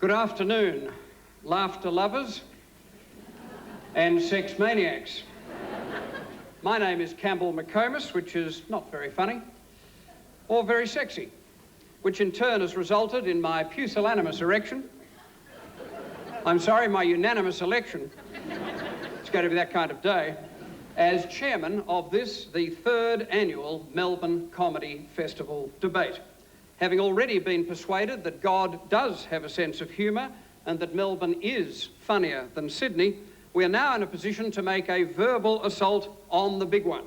Good afternoon, laughter lovers and sex maniacs. My name is Campbell McComas, which is not very funny or very sexy, which in turn has resulted in my pusillanimous erection. I'm sorry, my unanimous election. It's going to be that kind of day. As chairman of this, the third annual Melbourne Comedy Festival debate. Having already been persuaded that God does have a sense of humour and that Melbourne is funnier than Sydney, we are now in a position to make a verbal assault on the big one,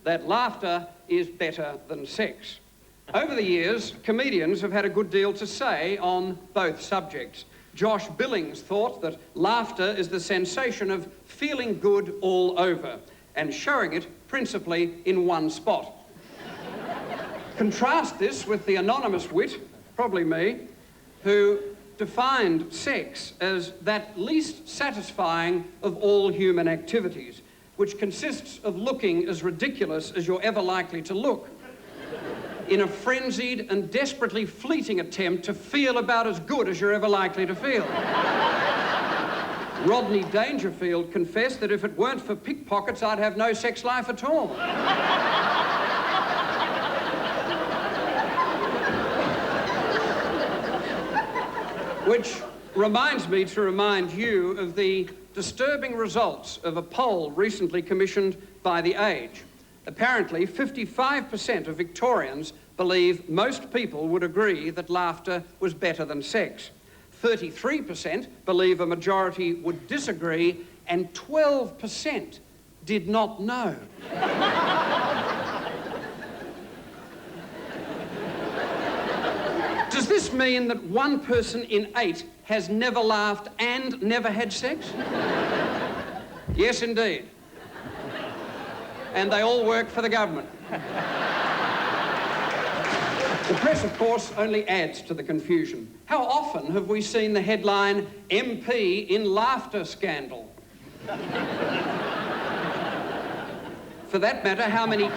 that laughter is better than sex. Over the years, comedians have had a good deal to say on both subjects. Josh Billings thought that laughter is the sensation of feeling good all over and showing it principally in one spot. Contrast this with the anonymous wit, probably me, who defined sex as that least satisfying of all human activities, which consists of looking as ridiculous as you're ever likely to look, in a frenzied and desperately fleeting attempt to feel about as good as you're ever likely to feel. Rodney Dangerfield confessed that if it weren't for pickpockets, I'd have no sex life at all. Which reminds me to remind you of the disturbing results of a poll recently commissioned by The Age. Apparently, 55% of Victorians believe most people would agree that laughter was better than sex. 33% believe a majority would disagree, and 12% did not know. Does this mean that 1 person in 8 has never laughed and never had sex? Yes, indeed. And they all work for the government. The press, of course, only adds to the confusion. How often have we seen the headline, MP in laughter scandal? For that matter, how many...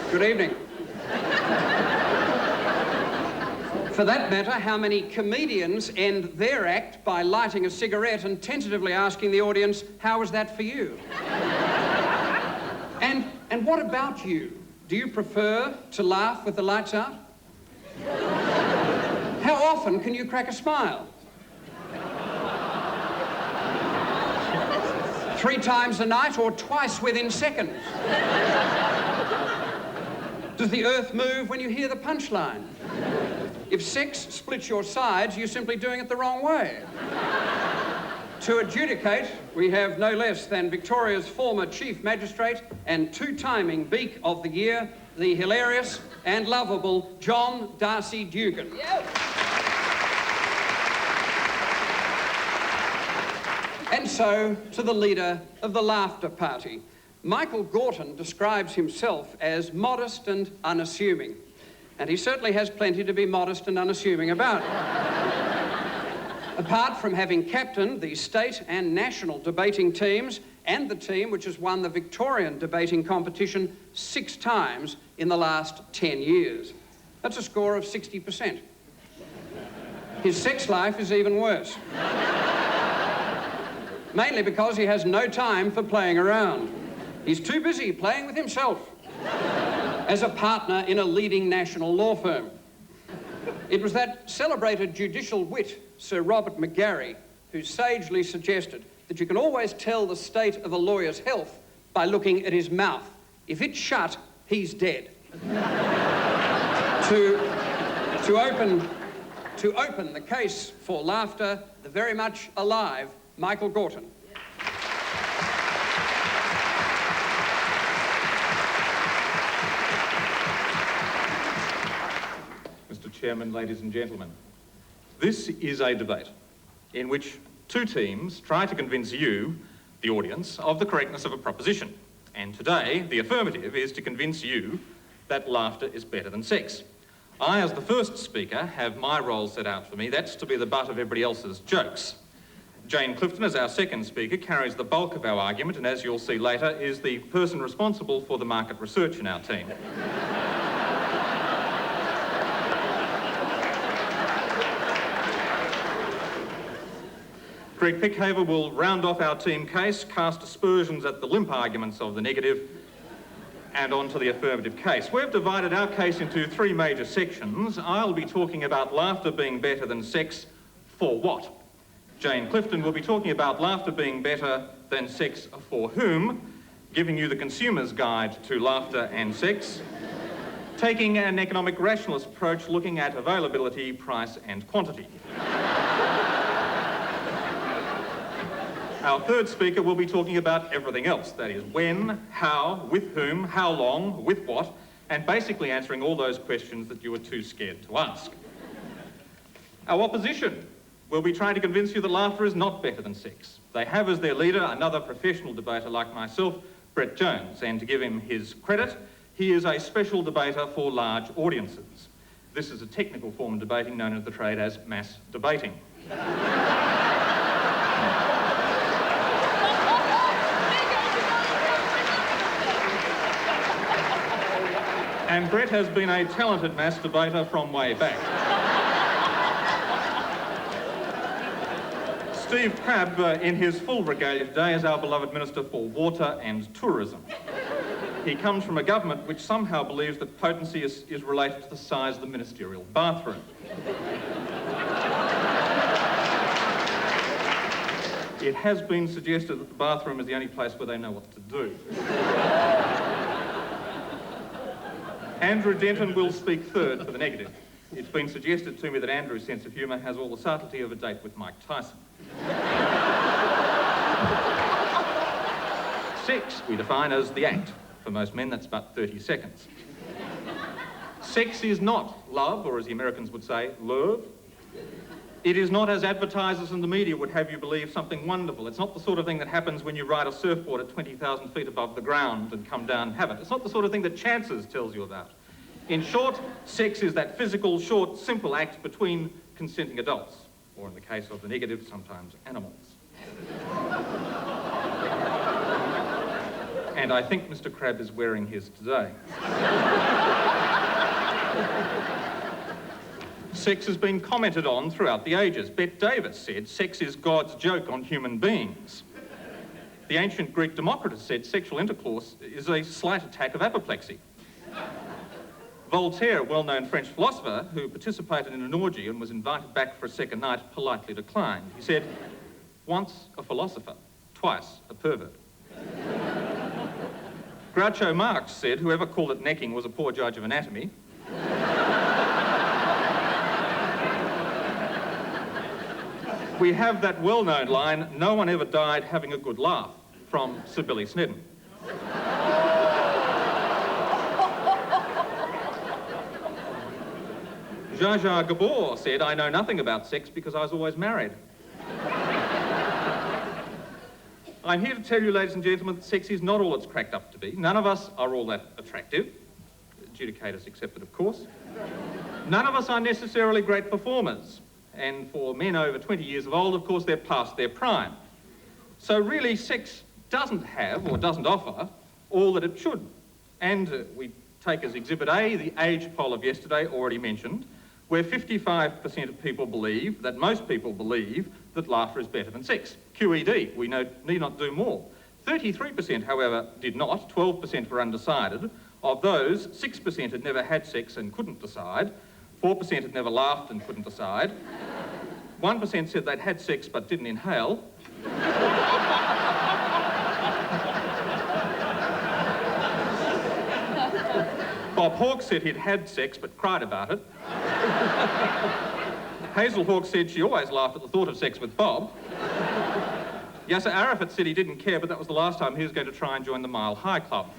Good evening. For that matter, how many comedians end their act by lighting a cigarette and tentatively asking the audience, how was that for you? And what about you? Do you prefer to laugh with the lights out? How often can you crack a smile? 3 times a night or twice within seconds? Does the earth move when you hear the punchline? If sex splits your sides, you're simply doing it the wrong way. To adjudicate, we have no less than Victoria's former Chief Magistrate and 2-timing Beak of the Year, the hilarious and lovable John Darcy Dugan. Yep. And so, to the leader of the laughter party. Michael Gorton describes himself as modest and unassuming, and he certainly has plenty to be modest and unassuming about. Apart from having captained the state and national debating teams and the team which has won the Victorian debating competition 6 times in the last 10 years. That's a score of 60%. His sex life is even worse. Mainly because he has no time for playing around. He's too busy playing with himself as a partner in a leading national law firm. It was that celebrated judicial wit, Sir Robert McGarry, who sagely suggested that you can always tell the state of a lawyer's health by looking at his mouth. If it's shut, he's dead. To open the case for laughter, the very much alive Michael Gorton. Mr. Chairman, ladies and gentlemen, this is a debate in which 2 teams try to convince you, the audience, of the correctness of a proposition. And today, the affirmative is to convince you that laughter is better than sex. I, as the first speaker, have my role set out for me. That's to be the butt of everybody else's jokes. Jane Clifton, as our second speaker, carries the bulk of our argument, and as you'll see later, is the person responsible for the market research in our team. Greig Pickhaver will round off our team case, cast aspersions at the limp arguments of the negative, and on to the affirmative case. We've divided our case into three major sections. I'll be talking about laughter being better than sex for what? Jane Clifton will be talking about laughter being better than sex for whom, giving you the consumer's guide to laughter and sex, taking an economic rationalist approach looking at availability, price and quantity. Our third speaker will be talking about everything else, that is when, how, with whom, how long, with what, and basically answering all those questions that you were too scared to ask. Our opposition will be trying to convince you that laughter is not better than sex. They have as their leader another professional debater like myself, Brett Jones, and to give him his credit, he is a special debater for large audiences. This is a technical form of debating known in the trade as mass debating. And Brett has been a talented mass debater from way back. Steve Crabb, in his full regalia today, is our beloved Minister for Water and Tourism. He comes from a government which somehow believes that potency is related to the size of the ministerial bathroom. It has been suggested that the bathroom is the only place where they know what to do. Andrew Denton will speak third for the negative. It's been suggested to me that Andrew's sense of humour has all the subtlety of a date with Mike Tyson. Sex we define as the act. For most men, that's about 30 seconds. Sex is not love, or as the Americans would say, love. It is not, as advertisers and the media would have you believe, something wonderful. It's not the sort of thing that happens when you ride a surfboard at 20,000 feet above the ground and come down and have it. It's not the sort of thing that Chances tells you about. In short, sex is that physical, short, simple act between consenting adults, or in the case of the negative, sometimes animals. And I think Mr. Crabb is wearing his today. Sex has been commented on throughout the ages. Bette Davis said, sex is God's joke on human beings. The ancient Greek Democritus said sexual intercourse is a slight attack of apoplexy. Voltaire, a well-known French philosopher who participated in an orgy and was invited back for a second night, politely declined. He said, once a philosopher, twice a pervert. Groucho Marx said, whoever called it necking was a poor judge of anatomy. We have that well-known line, no one ever died having a good laugh, from Sir Billy Snedden. Zsa Zsa Gabor said, I know nothing about sex because I was always married. I'm here to tell you, ladies and gentlemen, that sex is not all it's cracked up to be. None of us are all that attractive. Adjudicators accepted, of course. None of us are necessarily great performers. And for men over 20 years of old, of course, they're past their prime. So really, sex doesn't have, or doesn't offer, all that it should. And we take as Exhibit A the age poll of yesterday, already mentioned, where 55% of people believe, that most people believe, that laughter is better than sex. QED, we need not do more. 33%, however, did not. 12% were undecided. Of those, 6% had never had sex and couldn't decide. 4% had never laughed and couldn't decide. 1% said they'd had sex but didn't inhale. Bob Hawke said he'd had sex but cried about it. Hazel Hawke said she always laughed at the thought of sex with Bob. Yasser Arafat said he didn't care, but that was the last time he was going to try and join the Mile High Club.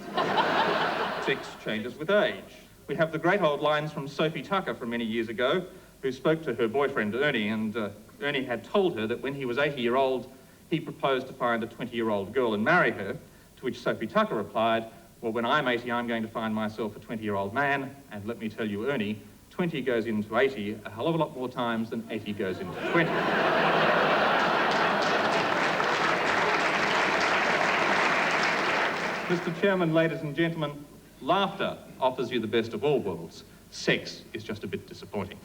Sex changes with age. We have the great old lines from Sophie Tucker from many years ago, who spoke to her boyfriend Ernie, and Ernie had told her that when he was 80 years old, he proposed to find a 20-year-old girl and marry her, to which Sophie Tucker replied, well, when I'm 80, I'm going to find myself a 20-year-old man, and let me tell you, Ernie, 20 goes into 80 a hell of a lot more times than 80 goes into 20. Mr. Chairman, ladies and gentlemen, laughter offers you the best of all worlds. Sex is just a bit disappointing.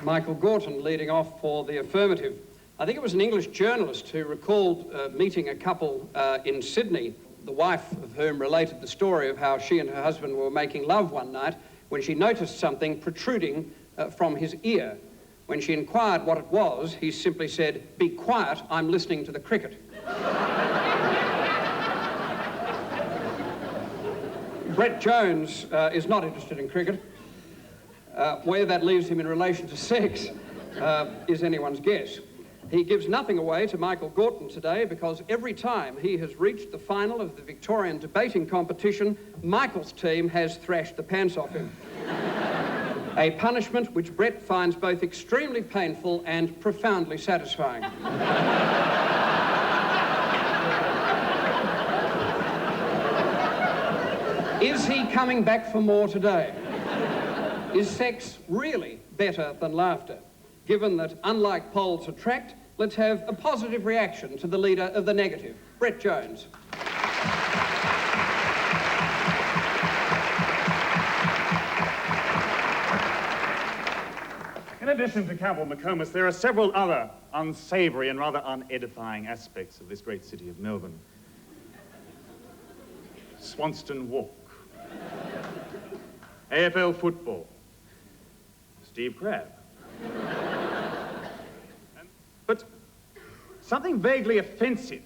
Michael Gorton leading off for the affirmative. I think it was an English journalist who recalled meeting a couple in Sydney, the wife of whom related the story of how she and her husband were making love one night when she noticed something protruding from his ear. When she inquired what it was, he simply said, "Be quiet, I'm listening to the cricket." Brett Jones is not interested in cricket. Where that leaves him in relation to sex is anyone's guess. He gives nothing away to Michael Gorton today because every time he has reached the final of the Victorian debating competition, Michael's team has thrashed the pants off him. A punishment which Brett finds both extremely painful and profoundly satisfying. Is he coming back for more today? Is sex really better than laughter? Given that, unlike polls attract, let's have a positive reaction to the leader of the negative, Brett Jones. In addition to Campbell McComas, there are several other unsavoury and rather unedifying aspects of this great city of Melbourne. Swanston Walk, AFL football, Steve Crabb. But something vaguely offensive,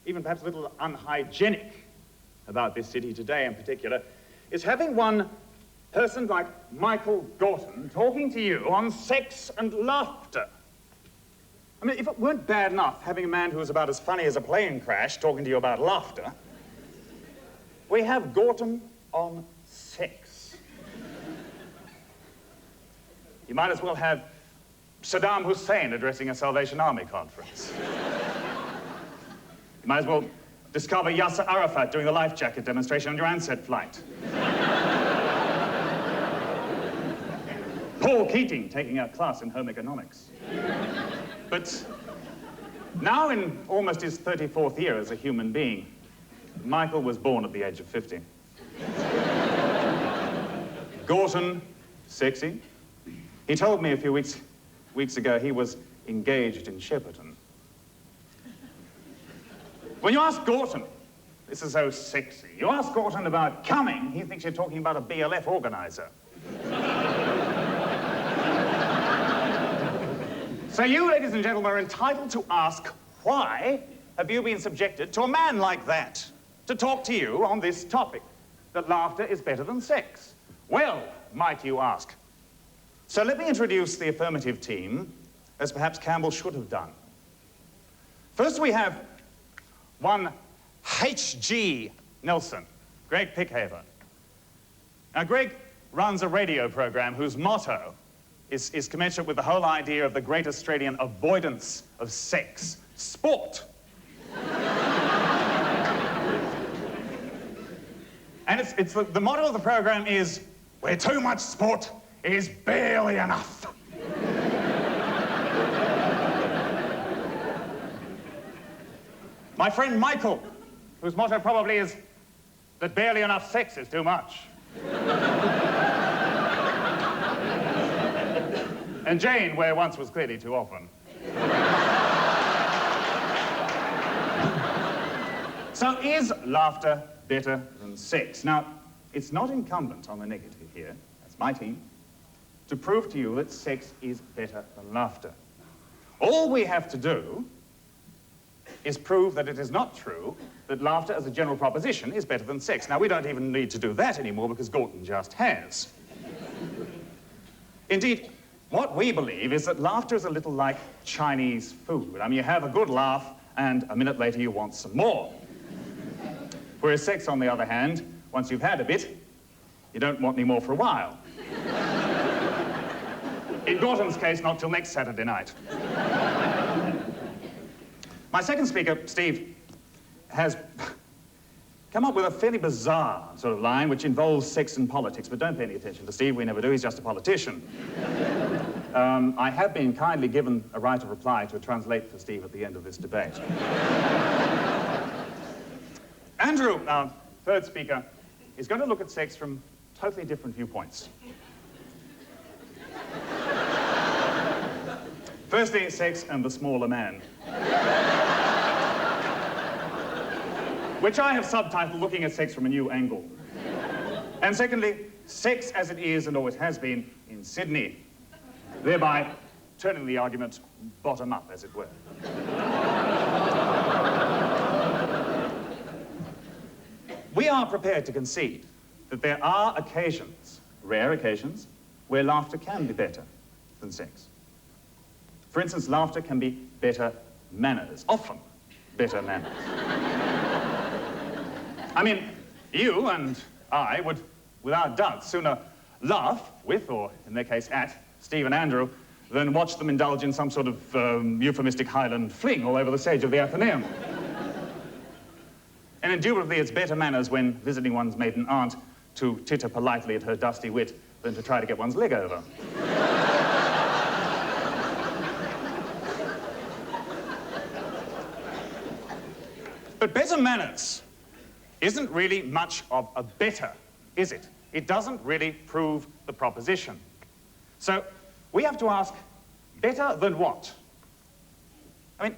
even perhaps a little unhygienic about this city today in particular, is having one person like Michael Gorton talking to you on sex and laughter. I mean, if it weren't bad enough having a man who is about as funny as a plane crash talking to you about laughter, we have Gorton on sex. You might as well have Saddam Hussein addressing a Salvation Army conference. You might as well discover Yasser Arafat doing the life jacket demonstration on your Ansett flight. Paul Keating taking a class in home economics. But now in almost his 34th year as a human being, Michael was born at the age of 50. Gorton, sexy. He told me a few weeks ago he was engaged in Shepperton. When you ask Gorton, this is so sexy, you ask Gorton about coming, he thinks you're talking about a BLF organizer. So you, ladies and gentlemen, are entitled to ask, why have you been subjected to a man like that to talk to you on this topic, that laughter is better than sex? Well, might you ask. So let me introduce the affirmative team, as perhaps Campbell should have done. First we have one H.G. Nelson, Greig Pickhaver. Now, Greig runs a radio program whose motto is commensurate with the whole idea of the great Australian avoidance of sex, sport. And the motto of the program is, where too much sport is barely enough. My friend Michael, whose motto probably is that barely enough sex is too much. And Jane, where once was clearly too often. So is laughter better than sex? Now, it's not incumbent on the negative here, that's my team, to prove to you that sex is better than laughter. All we have to do is prove that it is not true that laughter as a general proposition is better than sex. Now, we don't even need to do that anymore because Gorton just has. Indeed, what we believe is that laughter is a little like Chinese food. I mean, you have a good laugh and a minute later you want some more. Whereas sex, on the other hand, once you've had a bit, you don't want any more for a while. In Gorton's case, not till next Saturday night. My second speaker, Steve, has come up with a fairly bizarre sort of line which involves sex and politics, but don't pay any attention to Steve, we never do, he's just a politician. I have been kindly given a right of reply to translate for Steve at the end of this debate. Andrew, our third speaker, is going to look at sex from totally different viewpoints. Firstly, sex and the smaller man. Which I have subtitled Looking at Sex from a New Angle. And secondly, sex as it is and always has been in Sydney. Thereby turning the argument bottom up, as it were. We are prepared to concede that there are occasions, rare occasions, where laughter can be better than sex. For instance, laughter can be better manners, often better manners. I mean, you and I would, without doubt, sooner laugh with, or in their case, at, Steve and Andrew, than watch them indulge in some sort of euphemistic Highland fling all over the stage of the Athenaeum. And indubitably, it's better manners when visiting one's maiden aunt to titter politely at her dusty wit than to try to get one's leg over. But better manners isn't really much of a better, is it? It doesn't really prove the proposition. So we have to ask, better than what? I mean,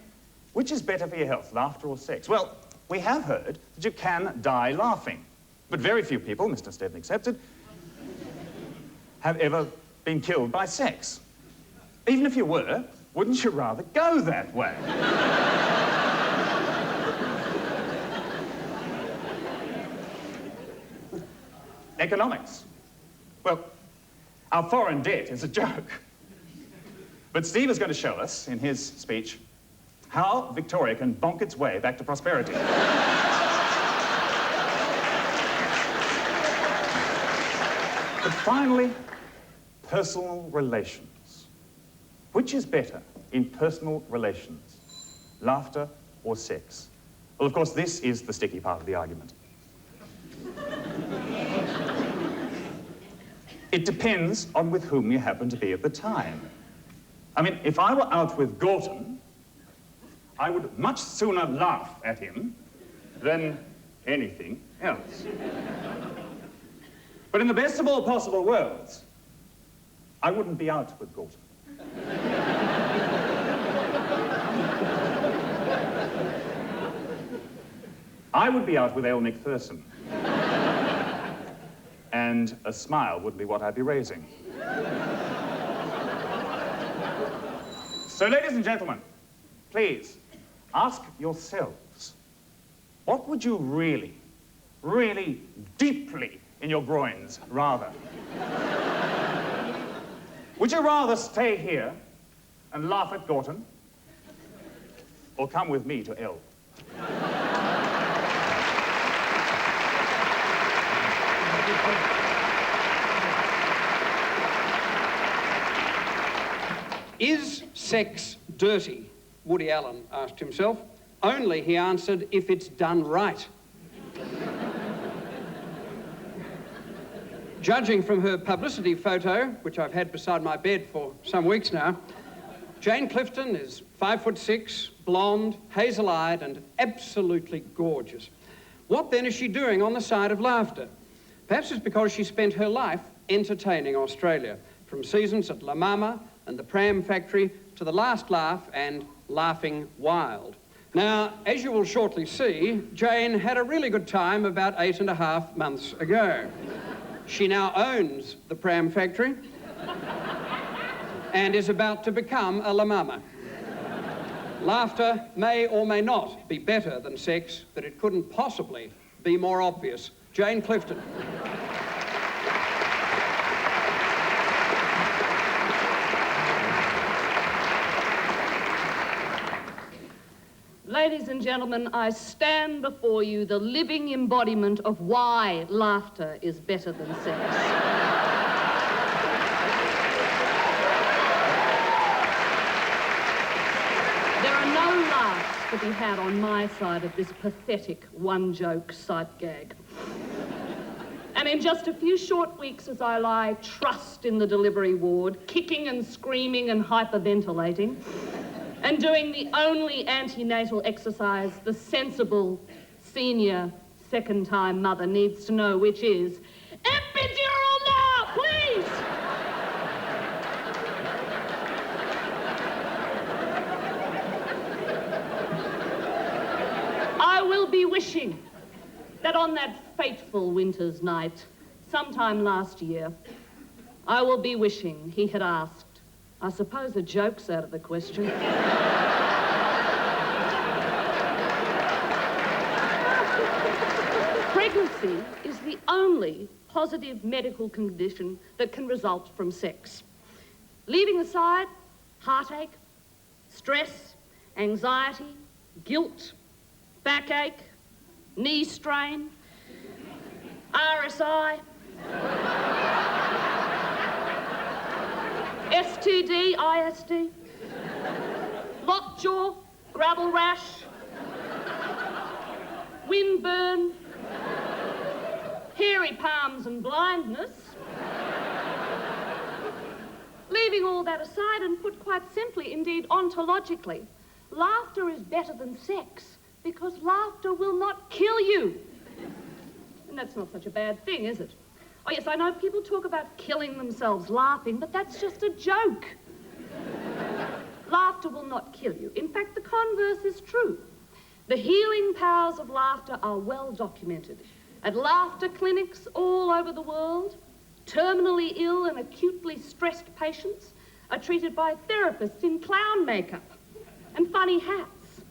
which is better for your health, laughter or sex? Well, we have heard that you can die laughing, but very few people, Mr. Stedman accepted, have ever been killed by sex. Even if you were, wouldn't you rather go that way? Economics. Well, our foreign debt is a joke. But Steve is going to show us, in his speech, how Victoria can bonk its way back to prosperity. But finally, personal relations. Which is better in personal relations, laughter or sex? Well, of course, this is the sticky part of the argument. It depends on with whom you happen to be at the time. I mean, if I were out with Gorton, I would much sooner laugh at him than anything else. But in the best of all possible worlds, I wouldn't be out with Gorton. I would be out with Ale McPherson. And a smile would be what I'd be raising. So, ladies and gentlemen, please, ask yourselves, what would you really, really deeply in your groins rather? Would you rather stay here and laugh at Gorton, or come with me to L? Is sex dirty? Woody Allen asked himself. Only, he answered, if it's done right. Judging from her publicity photo, which I've had beside my bed for some weeks now, Jane Clifton is 5'6", blonde, hazel-eyed, and absolutely gorgeous. What then is she doing on the side of laughter? Perhaps it's because she spent her life entertaining Australia, from seasons at La Mama and the Pram Factory to The Last Laugh and Laughing Wild. Now, as you will shortly see, Jane had a really good time about 8.5 months ago. She now owns the Pram Factory and is about to become a La Mama. Laughter may or may not be better than sex, but it couldn't possibly be more obvious. Jane Clifton. Ladies and gentlemen, I stand before you the living embodiment of why laughter is better than sex. There are no laughs to be had on my side of this pathetic one-joke sight gag. And in just a few short weeks as I lie trussed in the delivery ward, kicking and screaming and hyperventilating, and doing the only antenatal exercise the sensible senior second-time mother needs to know, which is epidural now, please! wishing that on that fateful winter's night, sometime last year, I will be wishing he had asked. I suppose a joke's out of the question. Pregnancy is the only positive medical condition that can result from sex. Leaving aside heartache, stress, anxiety, guilt, backache, knee strain, RSI, STD, ISD, lockjaw, gravel rash, windburn, hairy palms and blindness. Leaving all that aside and put quite simply, indeed ontologically, laughter is better than sex because laughter will not kill you. And that's not such a bad thing, is it? Oh, yes, I know people talk about killing themselves laughing, but that's just a joke. Laughter will not kill you. In fact, the converse is true. The healing powers of laughter are well documented. At laughter clinics all over the world, terminally ill and acutely stressed patients are treated by therapists in clown makeup and funny hats,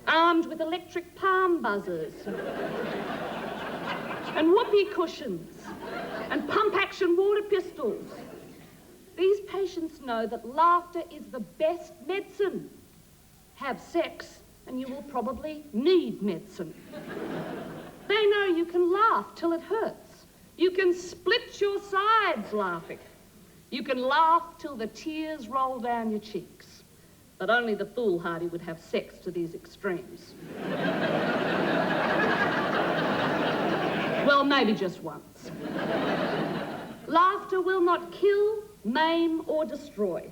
armed with electric palm buzzers and whoopee cushions and pump-action water pistols. These patients know that laughter is the best medicine. Have sex and you will probably need medicine. They know you can laugh till it hurts. You can split your sides laughing. You can laugh till the tears roll down your cheeks. But only the foolhardy would have sex to these extremes. Well, maybe just once. Laughter will not kill, maim, or destroy.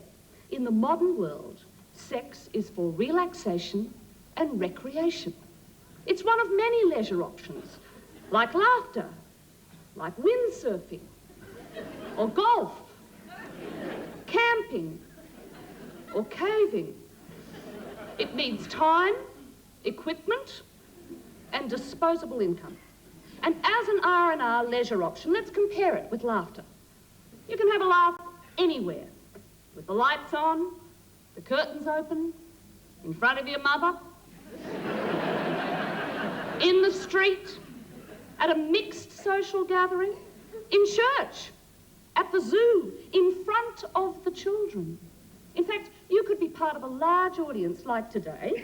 In the modern world, sex is for relaxation and recreation. It's one of many leisure options, like laughter, like windsurfing, or golf, camping, or caving. It needs time, equipment, and disposable income. And as an R&R leisure option, let's compare it with laughter. You can have a laugh anywhere, with the lights on, the curtains open, in front of your mother, in the street, at a mixed social gathering, in church, at the zoo, in front of the children. In fact, you could be part of a large audience like today,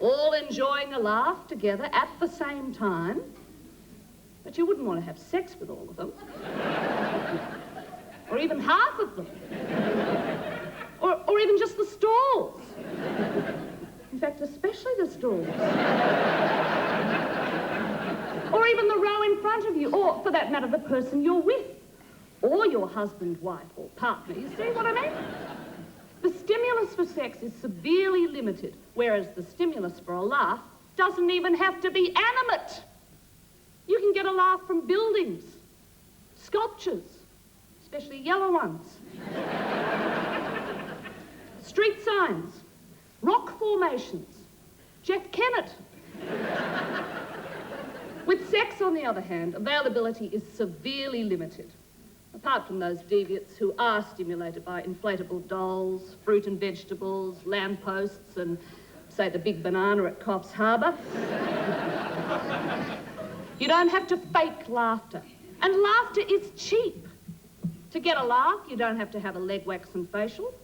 all enjoying a laugh together at the same time, but you wouldn't want to have sex with all of them. Or even half of them. Or even just the stalls. In fact, especially the stalls. Or even the row in front of you, or, for that matter, the person you're with. Or your husband, wife, or partner. You see what I mean? The stimulus for sex is severely limited, whereas the stimulus for a laugh doesn't even have to be animate. You can get a laugh from buildings, sculptures, especially yellow ones, street signs, rock formations, Jeff Kennett. With sex, on the other hand, availability is severely limited. Apart from those deviants who are stimulated by inflatable dolls, fruit and vegetables, lampposts, and, say, the big banana at Coffs Harbour. You don't have to fake laughter. And laughter is cheap. To get a laugh, you don't have to have a leg wax and facial.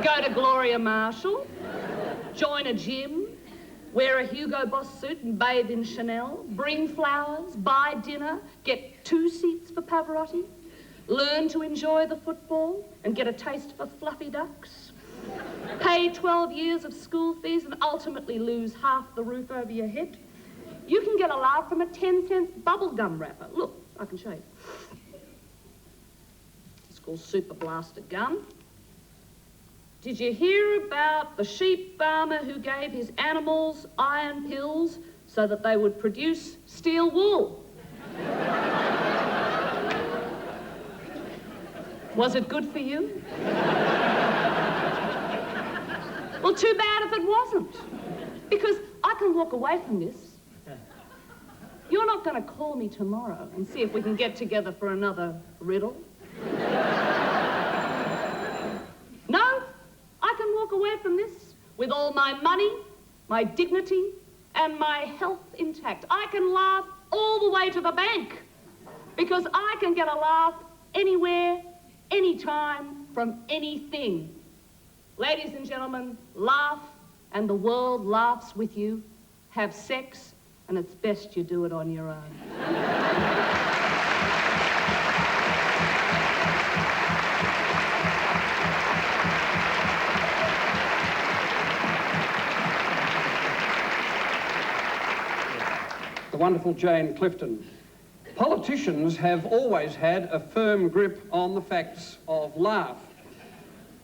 Go to Gloria Marshall, join a gym, wear a Hugo Boss suit and bathe in Chanel, bring flowers, buy dinner, get 2 seats for Pavarotti, learn to enjoy the football and get a taste for fluffy ducks, pay 12 years of school fees and ultimately lose half the roof over your head. You can get a laugh from a 10-cent bubblegum wrapper. Look, I can show you. It's called Super Blaster Gum. Did you hear about the sheep farmer who gave his animals iron pills so that they would produce steel wool? Was it good for you? Well, Well, too bad if it wasn't. Because I can walk away from this. You're not going to call me tomorrow and see if we can get together for another riddle? No, I can walk away from this with all my money, my dignity, and my health intact. I can laugh all the way to the bank because I can get a laugh anywhere, anytime, from anything. Ladies and gentlemen, laugh and the world laughs with you. Have sex, and it's best you do it on your own. The wonderful Jane Clifton. Politicians have always had a firm grip on the facts of laugh.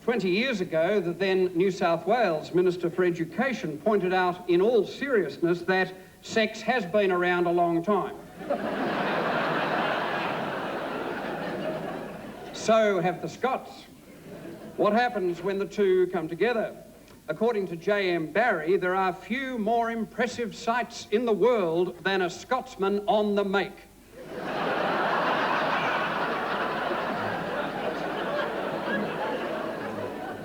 20 years ago, the then New South Wales Minister for Education pointed out in all seriousness that sex has been around a long time. So have the Scots. What happens when the two come together? According to J.M. Barrie, there are few more impressive sights in the world than a Scotsman on the make.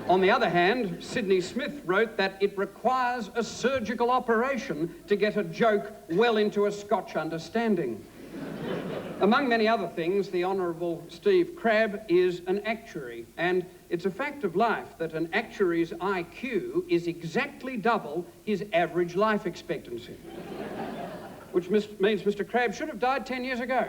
On the other hand, Sydney Smith wrote that it requires a surgical operation to get a joke well into a Scotch understanding. Among many other things, the Honourable Steve Crabb is an actuary, and it's a fact of life that an actuary's IQ is exactly double his average life expectancy, which means Mr. Crabb should have died 10 years ago.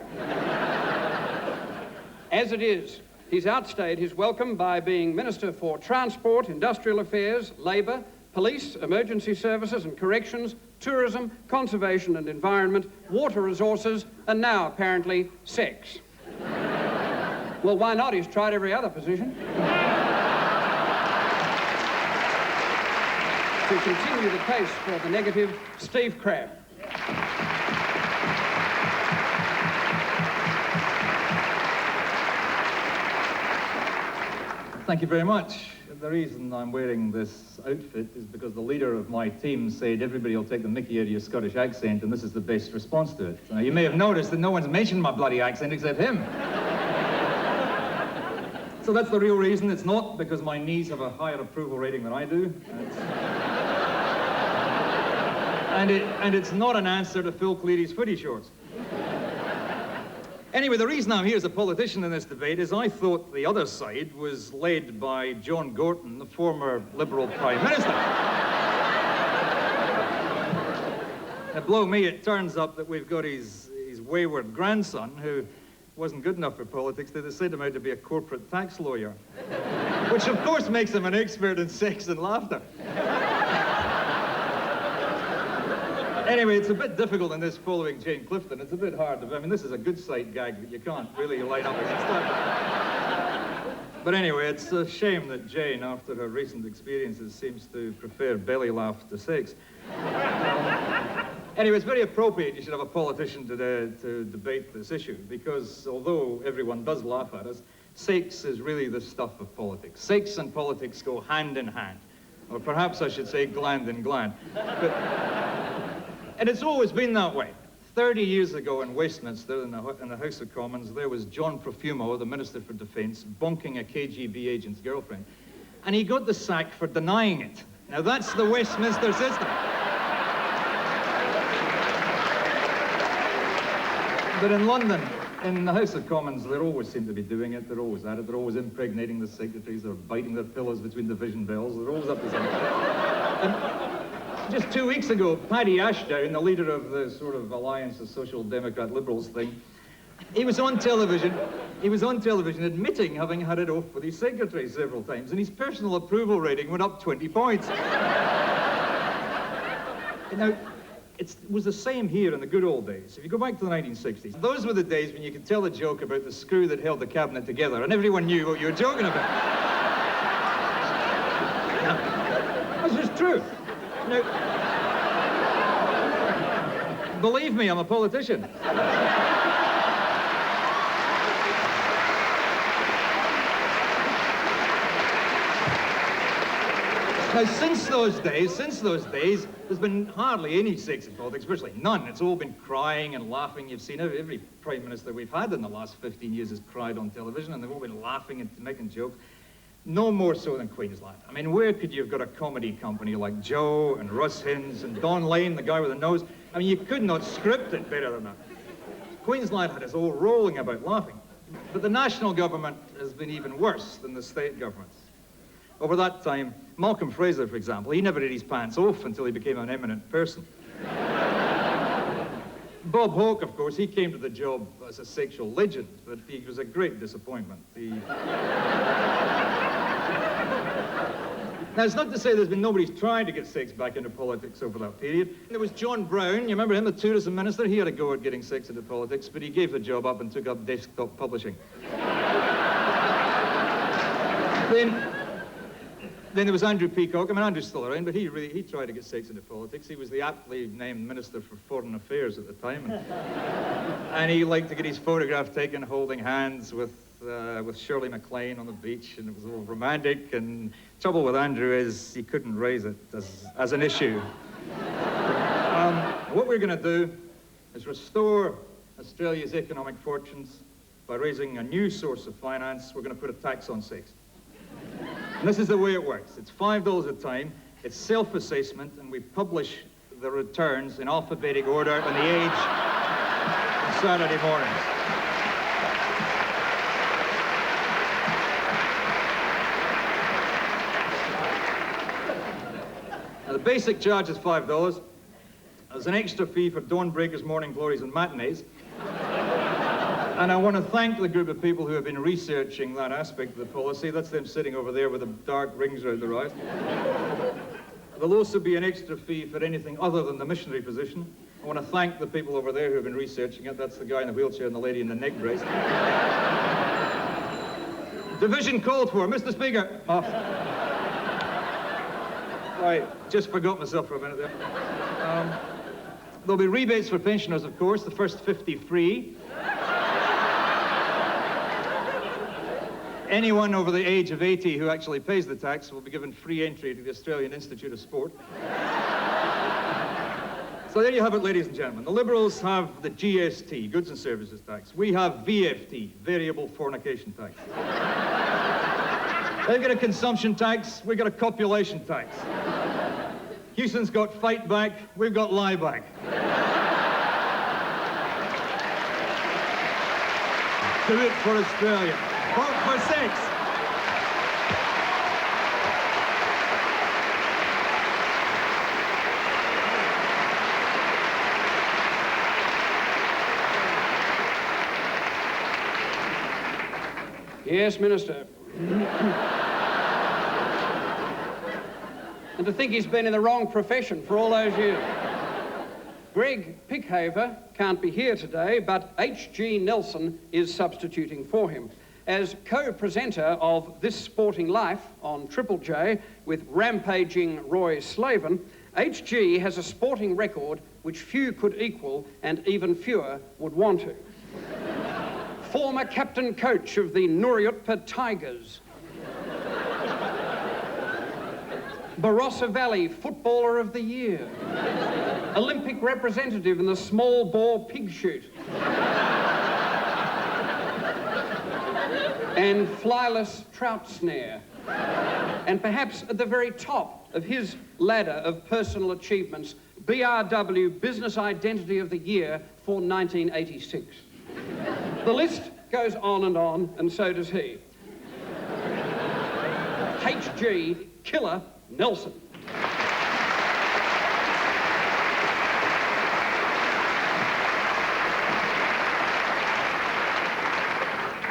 As it is, he's outstayed his welcome by being Minister for Transport, Industrial Affairs, Labour, Police, Emergency Services and Corrections, Tourism, Conservation and Environment, Water Resources, and now, apparently, sex. Well, why not? He's tried every other position. To continue the case for the negative, Steve Crabb. Thank you very much. The reason I'm wearing this outfit is because the leader of my team said everybody will take the mickey out of your Scottish accent and this is the best response to it. Now, you may have noticed that no one's mentioned my bloody accent except him. So that's the real reason. It's not because my knees have a higher approval rating than I do. And it's not an answer to Phil Cleary's footy shorts. Anyway, the reason I'm here as a politician in this debate is I thought the other side was led by John Gorton, the former Liberal Prime Minister. Now, blow me, it turns up that we've got his wayward grandson, who wasn't good enough for politics. They sent him out to be a corporate tax lawyer, which of course makes him an expert in sex and laughter. Anyway, it's a bit difficult in this following Jane Clifton. It's a bit hard. I mean, this is a good sight gag that you can't really line up against that. But anyway, it's a shame that Jane, after her recent experiences, seems to prefer belly laugh to sex. Anyway, it's very appropriate you should have a politician to debate this issue, because although everyone does laugh at us, sex is really the stuff of politics. Sex and politics go hand in hand. Or perhaps I should say gland in gland. And it's always been that way. 30 years ago in Westminster, in the House of Commons, there was John Profumo, the Minister for Defence, bonking a KGB agent's girlfriend. And he got the sack for denying it. Now, that's the Westminster system. But in London, in the House of Commons, they always seem to be doing it. They're always at it. They're always impregnating the secretaries. They're biting their pillows between division bells. They're always up to something. Just 2 weeks ago, Paddy Ashdown, the leader of the sort of Alliance of Social Democrat Liberals thing, he was on television admitting having had it off with his secretary several times, and his personal approval rating went up 20 points. Now, it was the same here in the good old days. If you go back to the 1960s, those were the days when you could tell a joke about the screw that held the cabinet together, and everyone knew what you were joking about. Now, this is true. Now, believe me, I'm a politician. Now, since those days, there's been hardly any sex in politics, virtually none. It's all been crying and laughing. You've seen every prime minister we've had in the last 15 years has cried on television, and they've all been laughing and making jokes. No more so than Queensland. I mean, where could you have got a comedy company like Joe and Russ Hinds and Don Lane, the guy with the nose? I mean, you could not script it better than that. Queensland had us all rolling about laughing. But the national government has been even worse than the state governments. Over that time, Malcolm Fraser, for example, he never had his pants off until he became an eminent person. Bob Hawke, of course, he came to the job as a sexual legend, but he was a great disappointment. Now, it's not to say there's been nobody trying to get sex back into politics over that period. There was John Brown, you remember him, the tourism minister? He had a go at getting sex into politics, but he gave the job up and took up desktop publishing. Then there was Andrew Peacock. I mean, Andrew's still around, but he tried to get sex into politics. He was the aptly named Minister for Foreign Affairs at the time. And he liked to get his photograph taken holding hands with Shirley MacLaine on the beach, and it was all romantic. And trouble with Andrew is he couldn't raise it as an issue. What we're going to do is restore Australia's economic fortunes by raising a new source of finance. We're going to put a tax on sex. And this is the way it works. It's $5 a time, it's self-assessment, and we publish the returns in alphabetic order in The Age on Saturday mornings. Now, the basic charge is $5. There's an extra fee for dawn breakers, morning glories, and matinees. And I want to thank the group of people who have been researching that aspect of the policy. That's them sitting over there with the dark rings around their eyes. There'll also be an extra fee for anything other than the missionary position. I want to thank the people over there who have been researching it. That's the guy in the wheelchair and the lady in the neck brace. Division called for. Mr. Speaker. Off. I just forgot myself for a minute there. There'll be rebates for pensioners, of course. The first 50 free. Anyone over the age of 80 who actually pays the tax will be given free entry to the Australian Institute of Sport. So there you have it, ladies and gentlemen. The Liberals have the GST, Goods and Services Tax. We have VFT, Variable Fornication Tax. They've got a consumption tax, we've got a copulation tax. Houston's got fight back, we've got lie back. Do it for Australia. Vote for sex. Yes, Minister. And to think he's been in the wrong profession for all those years. Greig Pickhaver can't be here today, but H.G. Nelson is substituting for him. As co-presenter of This Sporting Life on Triple J with rampaging Roy Slaven, H.G. has a sporting record which few could equal and even fewer would want to. Former captain coach of the Nooryutpa Tigers. Barossa Valley Footballer of the Year. Olympic representative in the small bore pig shoot. And flyless trout snare. And perhaps at the very top of his ladder of personal achievements, BRW Business Identity of the Year for 1986. The list goes on, and so does he. H.G. Killer Nelson.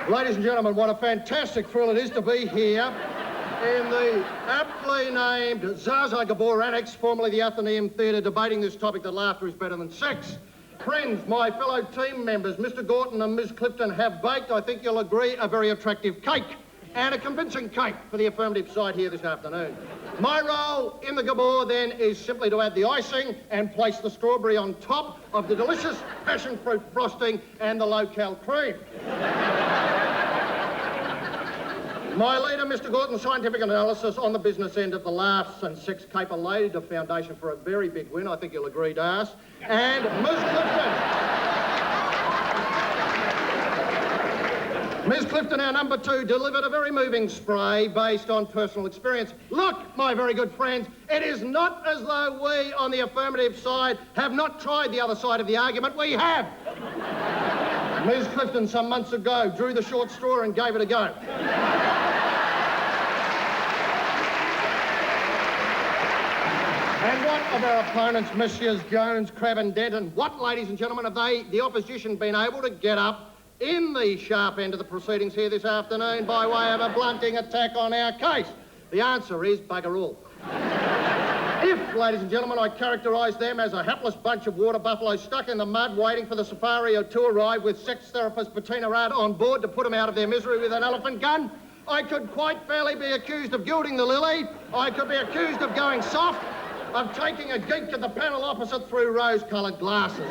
Ladies and gentlemen, what a fantastic thrill it is to be here in the aptly named Zaza Gabor Annex, formerly the Athenaeum Theatre, debating this topic that laughter is better than sex. Friends, my fellow team members, Mr. Gorton and Ms. Clifton have baked, I think you'll agree, a very attractive cake, and a convincing cake for the affirmative side here this afternoon. My role in the Gabor, then, is simply to add the icing and place the strawberry on top of the delicious passion fruit frosting and the low-cal cream. My leader, Mr. Gorton's scientific analysis on the business end of the laughs and sex caper laid the foundation for a very big win. I think you'll agree, Darcy. And Ms. Clifton. Ms. Clifton, our number 2, delivered a very moving spray based on personal experience. Look, my very good friends, it is not as though we on the affirmative side have not tried the other side of the argument. We have. Ms. Clifton, some months ago, drew the short straw and gave it a go. And what of our opponents, Messieurs Jones, Crabb and Denton? What, ladies and gentlemen, have they, the opposition, been able to get up in the sharp end of the proceedings here this afternoon by way of a blunting attack on our case? The answer is bugger all. If, ladies and gentlemen, I characterise them as a hapless bunch of water buffaloes stuck in the mud waiting for the safari to arrive with sex therapist Bettina Rudd on board to put them out of their misery with an elephant gun, I could quite fairly be accused of gilding the lily. I could be accused of going soft, of taking a geek to the panel opposite through rose-coloured glasses.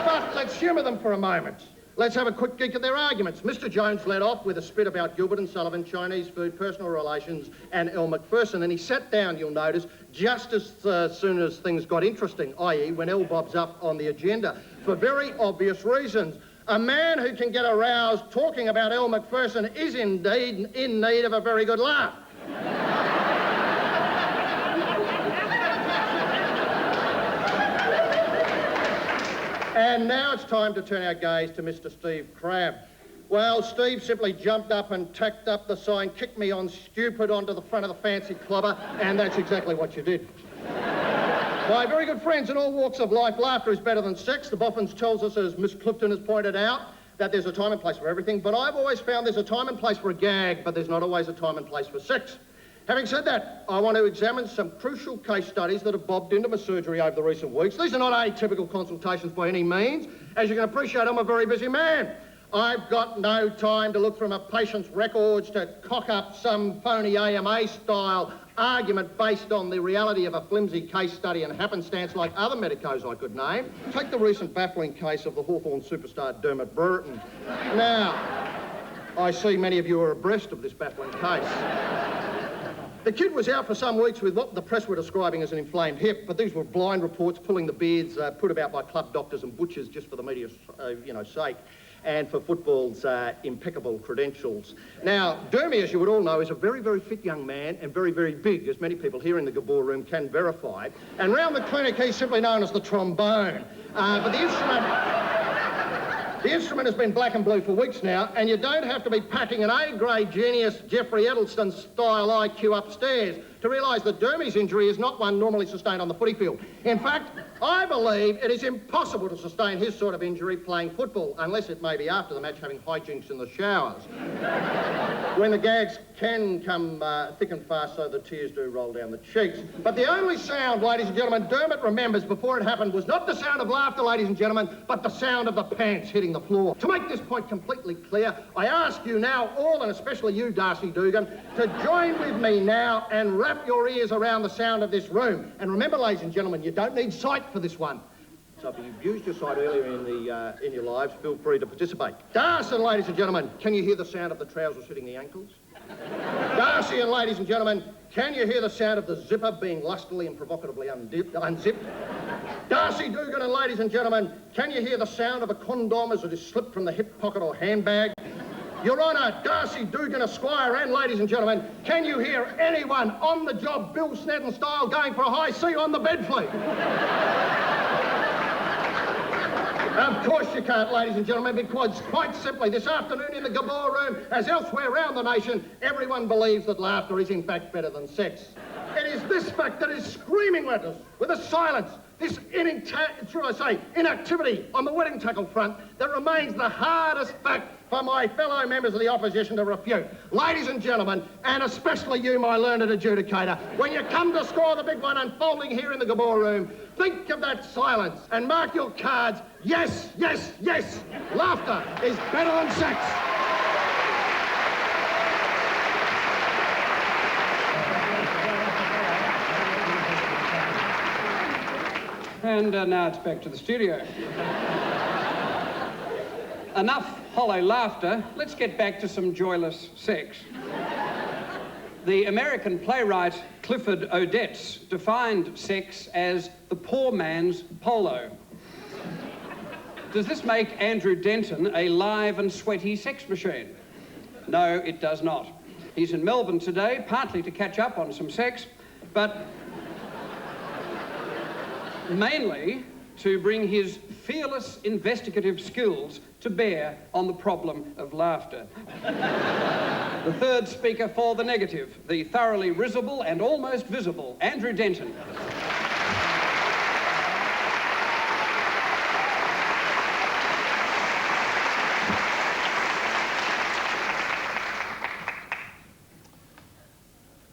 But let's humour them for a moment. Let's have a quick geek at their arguments. Mr. Jones led off with a spit about Gilbert and Sullivan, Chinese food, personal relations, and Elle Macpherson, and he sat down, you'll notice, just as soon as things got interesting, i.e. when Elle bobs up on the agenda, for very obvious reasons. A man who can get aroused talking about Elle Macpherson is indeed in need of a very good laugh. And now it's time to turn our gaze to Mr. Steve Crabb. Well, Steve simply jumped up and tacked up the sign, kicked me on stupid onto the front of the fancy clobber, and that's exactly what you did. My very good friends, in all walks of life, laughter is better than sex. The Boffins tells us, as Miss Clifton has pointed out, that there's a time and place for everything, but I've always found there's a time and place for a gag, but there's not always a time and place for sex. Having said that, I want to examine some crucial case studies that have bobbed into my surgery over the recent weeks. These are not atypical consultations by any means. As you can appreciate, I'm a very busy man. I've got no time to look through my patient's records to cock up some phony AMA-style argument based on the reality of a flimsy case study and happenstance like other medicos I could name. Take the recent baffling case of the Hawthorn superstar Dermot Burton. Now, I see many of you are abreast of this baffling case. The kid was out for some weeks with what the press were describing as an inflamed hip, but these were blind reports pulling the beards put about by club doctors and butchers just for the media's, sake, and for football's impeccable credentials. Now, Dermy, as you would all know, is a very, very fit young man and very, very big, as many people here in the Gabor room can verify. And round the clinic, he's simply known as the trombone. But the instrument has been black and blue for weeks now, and you don't have to be packing an A-grade genius Jeffrey Edelston-style IQ upstairs to realise that Dermy's injury is not one normally sustained on the footy field. In fact, I believe it is impossible to sustain his sort of injury playing football, unless it may be after the match having hijinks in the showers. When the gags can come thick and fast so the tears do roll down the cheeks. But the only sound, ladies and gentlemen, Dermot remembers before it happened was not the sound of laughter, ladies and gentlemen, but the sound of the pants hitting the floor. To make this point completely clear, I ask you now all, and especially you, Darcy Dugan, to join with me now and wrap your ears around the sound of this room. And remember, ladies and gentlemen, you don't need sight for this one. So if you've used your sight earlier in your lives, feel free to participate. Darcy, ladies and gentlemen, can you hear the sound of the trousers hitting the ankles? Darcy and ladies and gentlemen, can you hear the sound of the zipper being lustily and provocatively unzipped? Darcy Dugan and ladies and gentlemen, can you hear the sound of a condom as it is slipped from the hip pocket or handbag? Your Honour, Darcy Dugan Esquire, and ladies and gentlemen, can you hear anyone on the job Bill Snedden style going for a high C on the bed fleet? Of course you can't, ladies and gentlemen, because quite simply this afternoon in the Gabor room, as elsewhere around the nation, everyone believes that laughter is in fact better than sex. It is this fact that is screaming at us with a silence, this inactivity on the wedding tackle front that remains the hardest fact for my fellow members of the opposition to refute. Ladies and gentlemen, and especially you, my learned adjudicator, when you come to score the big one unfolding here in the Gabor room, think of that silence and mark your cards. Yes, yes, yes, laughter is better than sex. And now it's back to the studio. Enough hollow laughter, let's get back to some joyless sex. The American playwright Clifford Odets defined sex as the poor man's polo. Does this make Andrew Denton a live and sweaty sex machine? No, it does not. He's in Melbourne today, partly to catch up on some sex, but mainly to bring his fearless investigative skills to bear on the problem of laughter. The third speaker for the negative, the thoroughly risible and almost visible, Andrew Denton.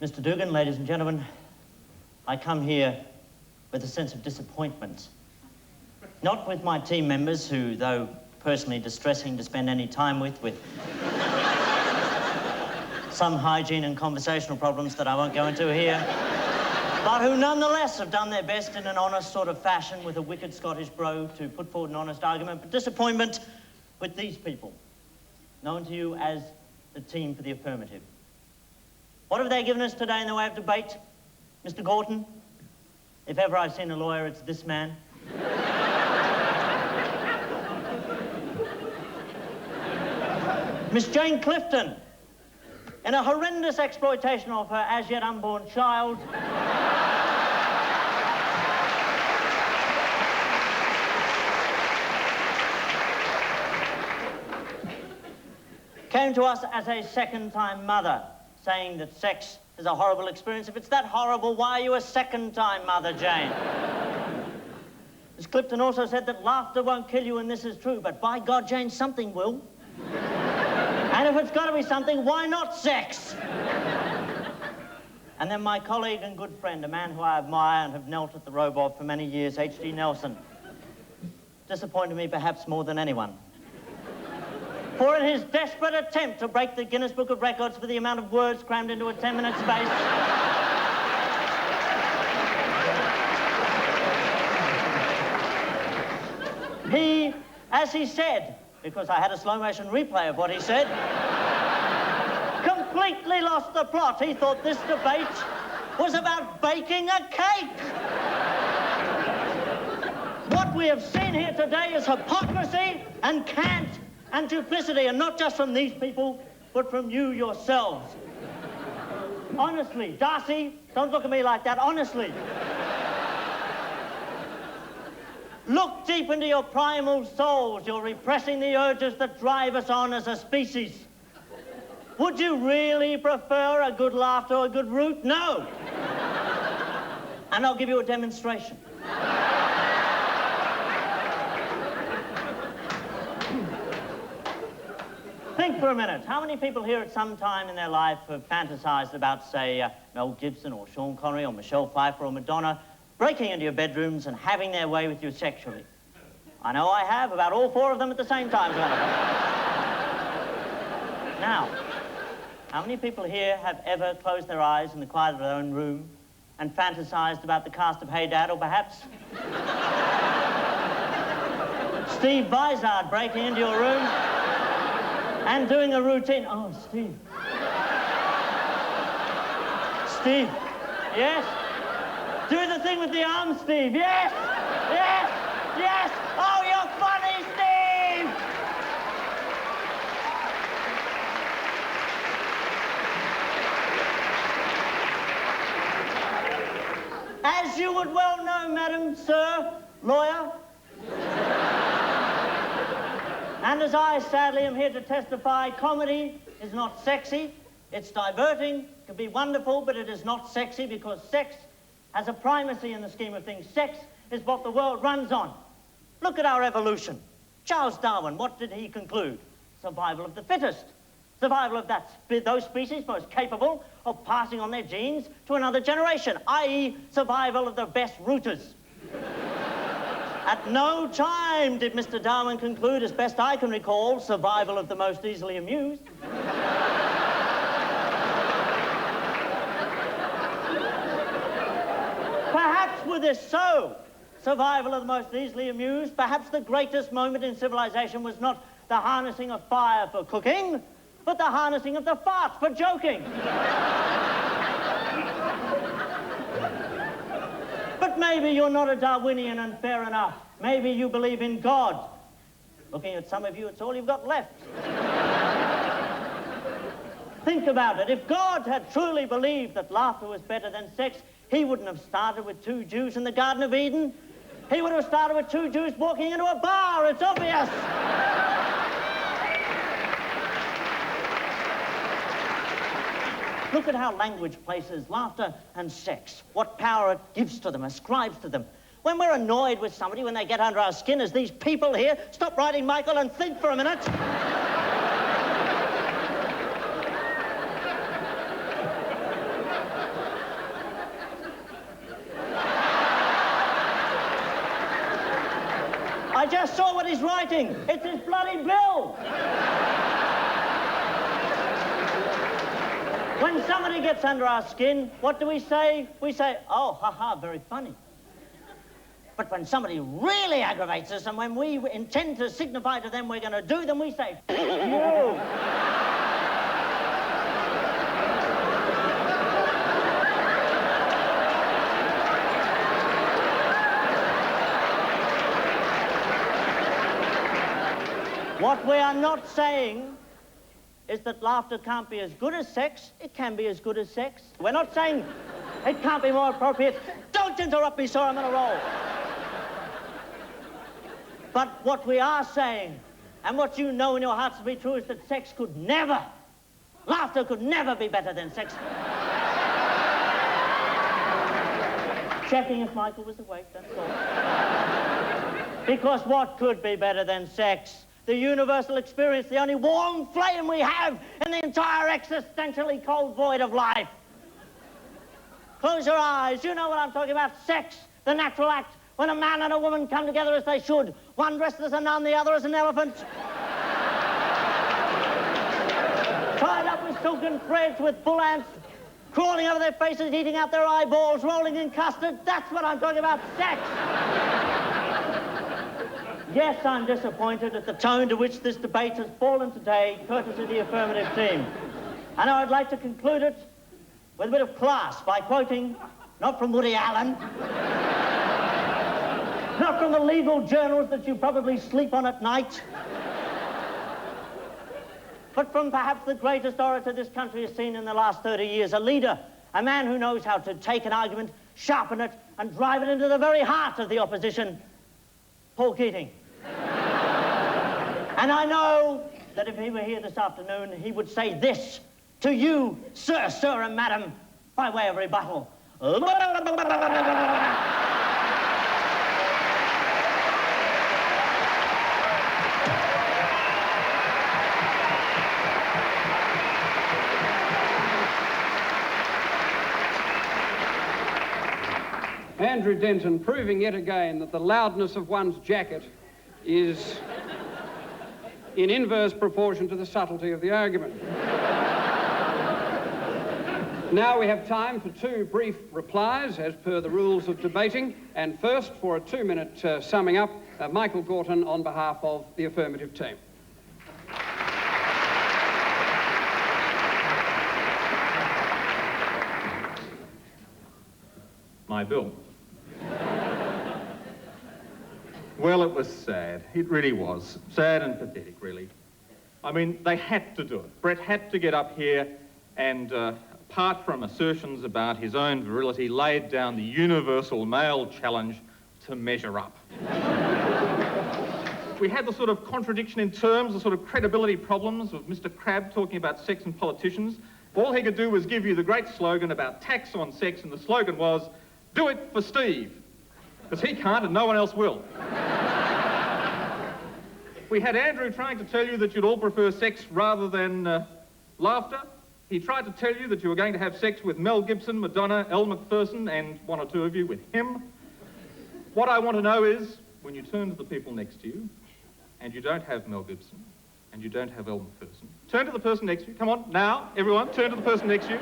Mr. Dugan, ladies and gentlemen, I come here with a sense of disappointment. Not with my team members, who, though personally distressing to spend any time with some hygiene and conversational problems that I won't go into here, but who nonetheless have done their best in an honest sort of fashion with a wicked Scottish bro to put forward an honest argument, but disappointment with these people, known to you as the team for the Affirmative. What have they given us today in the way of debate, Mr. Gorton? If ever I've seen a lawyer, it's this man. Miss Jane Clifton, in a horrendous exploitation of her as yet unborn child, came to us as a second-time mother, saying that sex is a horrible experience. If it's that horrible, why are you a second-time mother, Jane? Miss Clifton also said that laughter won't kill you, and this is true, but by God, Jane, something will. And if it's got to be something, why not sex? And then my colleague and good friend, a man who I admire and have knelt at the robe of for many years, H.G. Nelson, disappointed me perhaps more than anyone. For in his desperate attempt to break the Guinness Book of Records for the amount of words crammed into a 10-minute space, he, as he said, because I had a slow-motion replay of what he said, completely lost the plot. He thought this debate was about baking a cake. What we have seen here today is hypocrisy and cant and duplicity, and not just from these people, but from you yourselves. Honestly, Darcy, don't look at me like that, honestly. Look deep into your primal souls. You're repressing the urges that drive us on as a species. Would you really prefer a good laughter or a good root? No. And I'll give you a demonstration. Think for a minute. How many people here at some time in their life have fantasized about, say, Mel Gibson or Sean Connery or Michelle Pfeiffer or Madonna breaking into your bedrooms and having their way with you sexually? I know I have, about all four of them at the same time. Now, how many people here have ever closed their eyes in the quiet of their own room and fantasized about the cast of Hey Dad, or perhaps Steve Vizard breaking into your room and doing a routine? Oh, Steve. Steve. Yes? Do the thing with the arm, Steve. Yes! Yes! Yes! Oh, you're funny, Steve! As you would well know, madam, sir, lawyer, and as I sadly am here to testify, comedy is not sexy. It's diverting, can be wonderful, but it is not sexy because sex has a primacy in the scheme of things. Sex is what the world runs on. Look at our evolution. Charles Darwin, what did he conclude? Survival of the fittest. Survival of those species most capable of passing on their genes to another generation, i.e. survival of the best rooters. At no time did Mr. Darwin conclude, as best I can recall, survival of the most easily amused. Perhaps were this so, survival of the most easily amused, perhaps the greatest moment in civilization was not the harnessing of fire for cooking, but the harnessing of the fart for joking. But maybe you're not a Darwinian, and fair enough. Maybe you believe in God. Looking at some of you, it's all you've got left. Think about it. If God had truly believed that laughter was better than sex, he wouldn't have started with 2 Jews in the Garden of Eden. He would have started with 2 Jews walking into a bar. It's obvious. Look at how language places laughter and sex, what power it gives to them, ascribes to them. When we're annoyed with somebody, when they get under our skin, as these people here, stop writing, Michael, and think for a minute. I just saw what he's writing. It's his bloody bill. When somebody gets under our skin, what do we say? We say, oh, ha-ha, very funny. But when somebody really aggravates us, and when we intend to signify to them we're going to do them, we say, you. What we are not saying is that laughter can't be as good as sex. It can be as good as sex. We're not saying it can't be more appropriate. Don't interrupt me, sir, I'm on a roll. But what we are saying, and what you know in your hearts to be true, is that sex could never, laughter could never be better than sex. Checking if Michael was awake, that's all. Because what could be better than sex? The universal experience, the only warm flame we have in the entire existentially cold void of life. Close your eyes. You know what I'm talking about. Sex, the natural act, when a man and a woman come together as they should. One dressed as a nun, the other as an elephant. Tied up with silken threads, with bull ants, crawling over their faces, eating out their eyeballs, rolling in custard. That's what I'm talking about. Sex. Yes, I'm disappointed at the tone to which this debate has fallen today, courtesy of the Affirmative team. And I'd like to conclude it with a bit of class by quoting, not from Woody Allen, not from the legal journals that you probably sleep on at night, but from perhaps the greatest orator this country has seen in the last 30 years, a leader, a man who knows how to take an argument, sharpen it, and drive it into the very heart of the opposition, Paul Keating. And I know that if he were here this afternoon, he would say this to you, sir, and madam, by way of rebuttal. Andrew Denton proving yet again that the loudness of one's jacket is in inverse proportion to the subtlety of the argument. Now we have time for 2 brief replies, as per the rules of debating. And first, for a 2-minute summing up, Michael Gorton on behalf of the Affirmative team. My bill. Well, it was sad. It really was. Sad and pathetic, really. I mean, they had to do it. Brett had to get up here and, apart from assertions about his own virility, laid down the universal male challenge to measure up. We had the sort of contradiction in terms, the sort of credibility problems of Mr. Crabb talking about sex and politicians. All he could do was give you the great slogan about tax on sex, and the slogan was, do it for Steve, because he can't and no one else will. We had Andrew trying to tell you that you'd all prefer sex rather than laughter. He tried to tell you that you were going to have sex with Mel Gibson, Madonna, Elle Macpherson, and 1 or 2 of you with him. What I want to know is, when you turn to the people next to you, and you don't have Mel Gibson, and you don't have Elle Macpherson, turn to the person next to you. Come on, now, everyone, turn to the person next to you.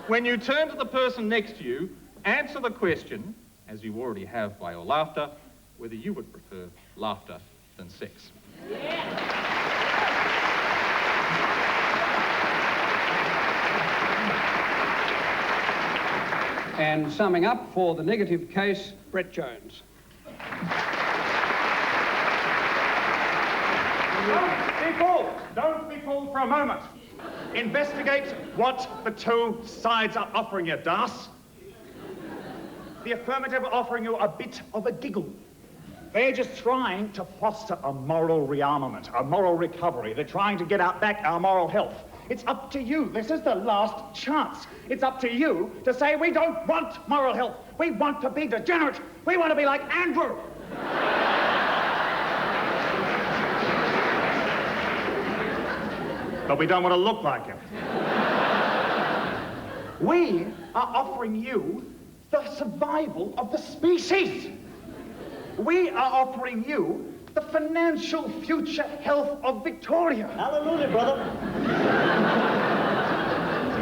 When you turn to the person next to you, answer the question, as you already have by your laughter, whether you would prefer laughter than sex. Yeah. And summing up for the negative case, Brett Jones. Don't be fooled for a moment. Investigate what the two sides are offering you, Darcy. The Affirmative are offering you a bit of a giggle. They're just trying to foster a moral rearmament, a moral recovery. They're trying to get back our moral health. It's up to you. This is the last chance. It's up to you to say we don't want moral health. We want to be degenerate. We want to be like Andrew. But we don't want to look like him. We are offering you the survival of the species. We are offering you the financial future health of Victoria. Hallelujah, brother.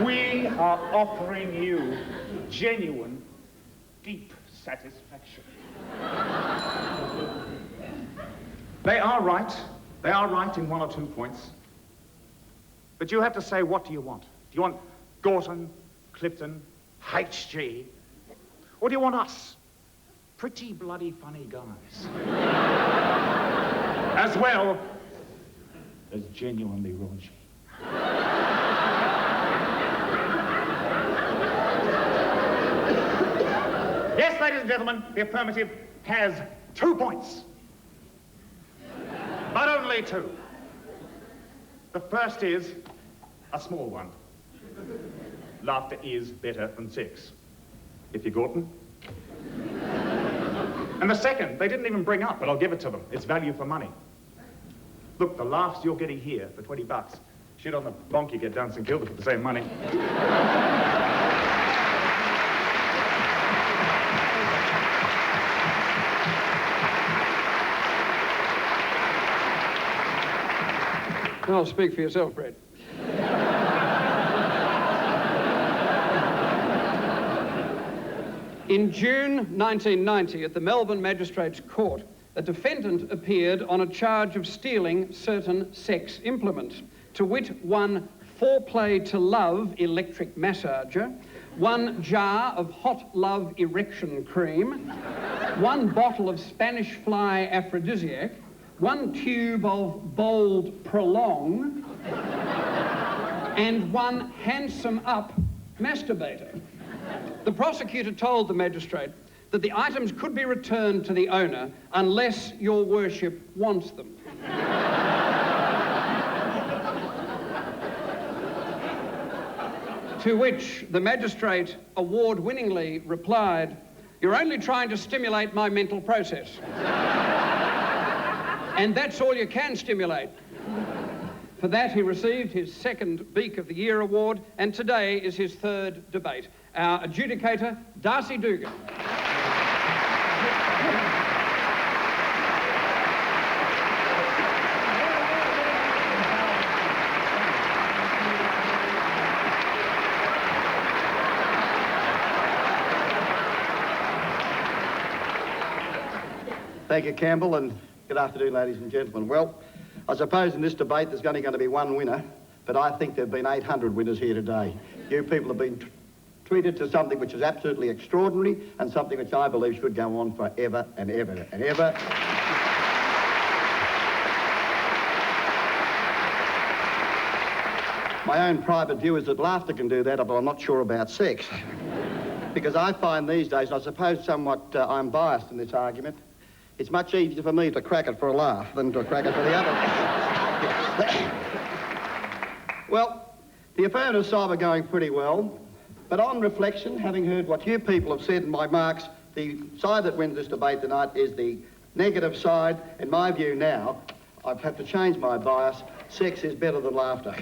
We are offering you genuine, deep satisfaction. They are right. They are right in one or 2 points. But you have to say, what do you want? Do you want Gorton, Clifton, HG? Or do you want us? Pretty bloody funny guys. As well as genuinely raunchy. Yes, ladies and gentlemen, the Affirmative has 2 points. But only 2. The first is a small one. Laughter is better than sex. If you're Gorton. And the second, they didn't even bring up, but I'll give it to them. It's value for money. Look, the laughs you're getting here for $20. Shit on the bonk you get down St Kilda for the same money. Well, speak for yourself, Brett. In June 1990, at the Melbourne Magistrates Court, a defendant appeared on a charge of stealing certain sex implements, to wit, 1 foreplay to love electric massager, 1 jar of hot love erection cream, 1 bottle of Spanish fly aphrodisiac, 1 tube of bold prolong, and 1 handsome up masturbator. The prosecutor told the magistrate that the items could be returned to the owner unless your worship wants them. To which the magistrate award-winningly replied, "You're only trying to stimulate my mental process. And that's all you can stimulate." For that, he received his 2nd Beak of the Year award, and today is his 3rd debate. Our adjudicator, Darcy Dugan. Thank you, Campbell, and good afternoon, ladies and gentlemen. Well, I suppose in this debate there's only going to be 1 winner, but I think there have been 800 winners here today. You people have been treated to something which is absolutely extraordinary and something which I believe should go on forever and ever and ever. My own private view is that laughter can do that, but I'm not sure about sex. Because I find these days, and I suppose somewhat I'm biased in this argument, it's much easier for me to crack it for a laugh than to crack it for the other. Well, the Affirmative side are going pretty well, but on reflection, having heard what you people have said in my marks, the side that wins this debate tonight is the negative side. In my view now, I've had to change my bias. Sex is better than laughter.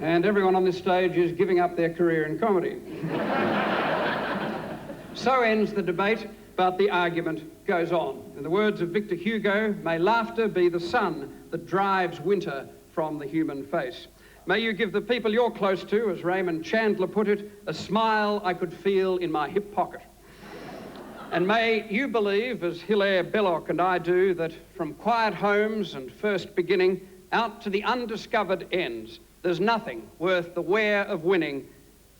And everyone on this stage is giving up their career in comedy. So ends the debate, but the argument goes on. In the words of Victor Hugo, may laughter be the sun that drives winter from the human face. May you give the people you're close to, as Raymond Chandler put it, a smile I could feel in my hip pocket. And may you believe, as Hilaire Belloc and I do, that from quiet homes and first beginning out to the undiscovered ends, there's nothing worth the wear of winning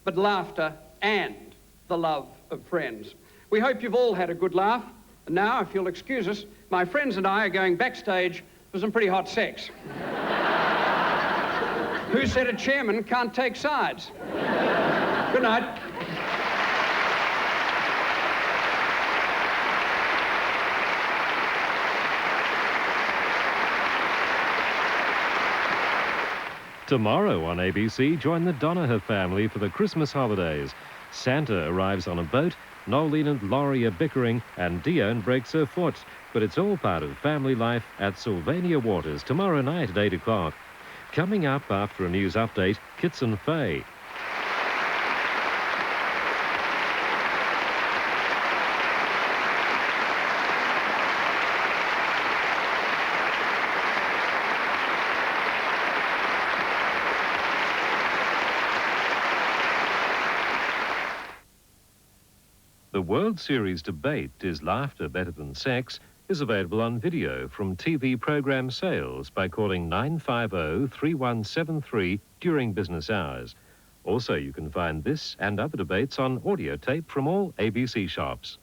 but laughter and the love of friends. We hope you've all had a good laugh. And now, if you'll excuse us, my friends and I are going backstage for some pretty hot sex. Who said a chairman can't take sides? Good night. Tomorrow on ABC, join the Donaher family for the Christmas holidays. Santa arrives on a boat, Nolene and Laurie are bickering, and Dione breaks her foot. But it's all part of family life at Sylvania Waters tomorrow night at 8 o'clock. Coming up after a news update, Kits and Faye. The World Series debate, Is Laughter Better Than Sex?, is available on video from TV programme sales by calling 950-3173 during business hours. Also, you can find this and other debates on audio tape from all ABC shops.